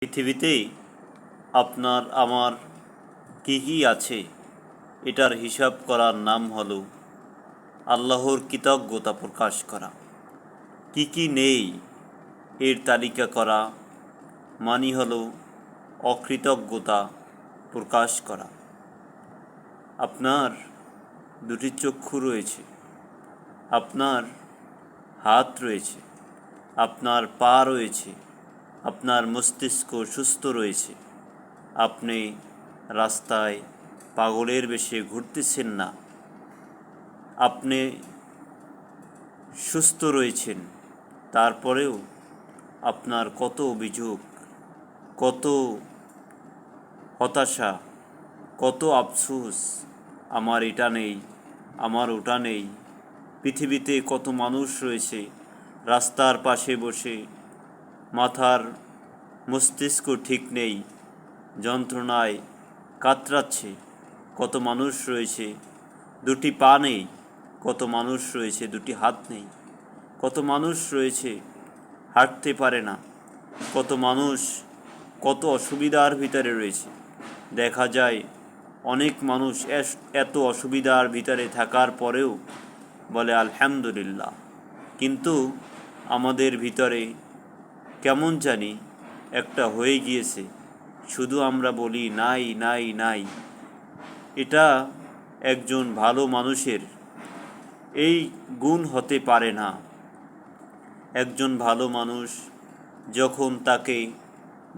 পৃথিবীতে আপনার আমার কী কী আছে এটার হিসাব করার নাম হলো আল্লাহর কৃতজ্ঞতা প্রকাশ করা। কী কী নেই এর তালিকা করা মানি হলো অকৃতজ্ঞতা প্রকাশ করা। আপনার দুটি চক্ষু রয়েছে, আপনার হাত রয়েছে, আপনার পা রয়েছে, আপনার মস্তিষ্ক সুস্থ রয়েছে, আপনি রাস্তায় পাগলের বেশে ঘুরতেছেন না, আপনি সুস্থ রয়েছেন, তারপরেও আপনার কত অভিযোগ, কত হতাশা, কত আফসোস, আমার এটা নেই, আমার ওটা নেই। পৃথিবীতে কত মানুষ রয়েছে রাস্তার পাশে বসে, মাথার মস্তিষ্ক ঠিক নেই, যন্ত্রণায় কাতরাচ্ছে। কত মানুষ রয়েছে দুটি পা নেই, কত মানুষ রয়েছে দুটি হাত নেই, কত মানুষ রয়েছে হাঁটতে পারে না, কত মানুষ কত অসুবিধার ভিতরে রয়েছে। দেখা যায় অনেক মানুষ এত অসুবিধার ভিতরে থাকার পরেও বলে আলহামদুলিল্লাহ, কিন্তু আমাদের ভিতরে কেমন জানি একটা হয়ে গিয়েছে, শুধু আমরা বলি নাই নাই নাই। এটা একজন ভালো মানুষের এই গুণ হতে পারে না। একজন ভালো মানুষ যখন তাকে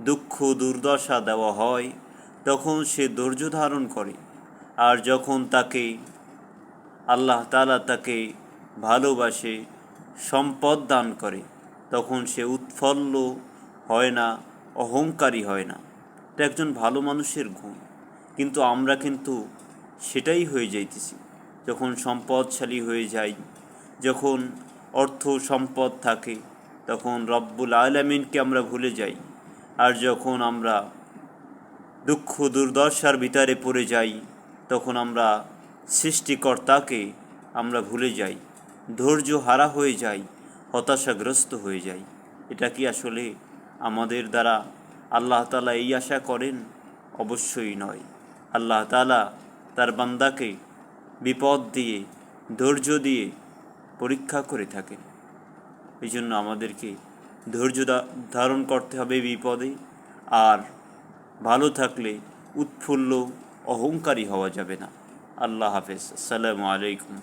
দুঃখ দুর্দশা দেওয়া হয় তখন সে ধৈর্য ধারণ করে, আর যখন তাকে আল্লাহ তাআলা তাকে ভালোবাসে, সম্পদ দান করে, তখন সে উৎফুল্ল হয় না, অহংকারী হয় না। এটা একজন ভালো মানুষের গুণ। কিন্তু আমরা সেটাই হয়ে যাইতেছি। যখন সম্পদশালী হয়ে যাই, যখন অর্থ সম্পদ থাকে, তখন রব্বুল আলামিনকে আমরা ভুলে যাই। আর যখন আমরা দুঃখ দুর্দশার ভিতরে পড়ে যাই, তখন আমরা সৃষ্টিকর্তাকে আমরা ভুলে যাই, ধৈর্য হারা হয়ে যাই, হতাশাগ্রস্ত হয়ে যাই। এটা কি আসলে আমাদের দ্বারা আল্লাহ তাআলা এই আশা করেন? অবশ্যই নয়। আল্লাহ তাআলা তার বান্দাকে বিপদ দিয়ে, ধৈর্য দিয়ে পরীক্ষা করে থাকেন। এই জন্য আমাদেরকে ধৈর্য ধারণ করতে হবে বিপদে, আর ভালো থাকলে উৎফুল্ল অহংকারী হওয়া যাবে না। আল্লাহ হাফেজ। আসসালামু আলাইকুম।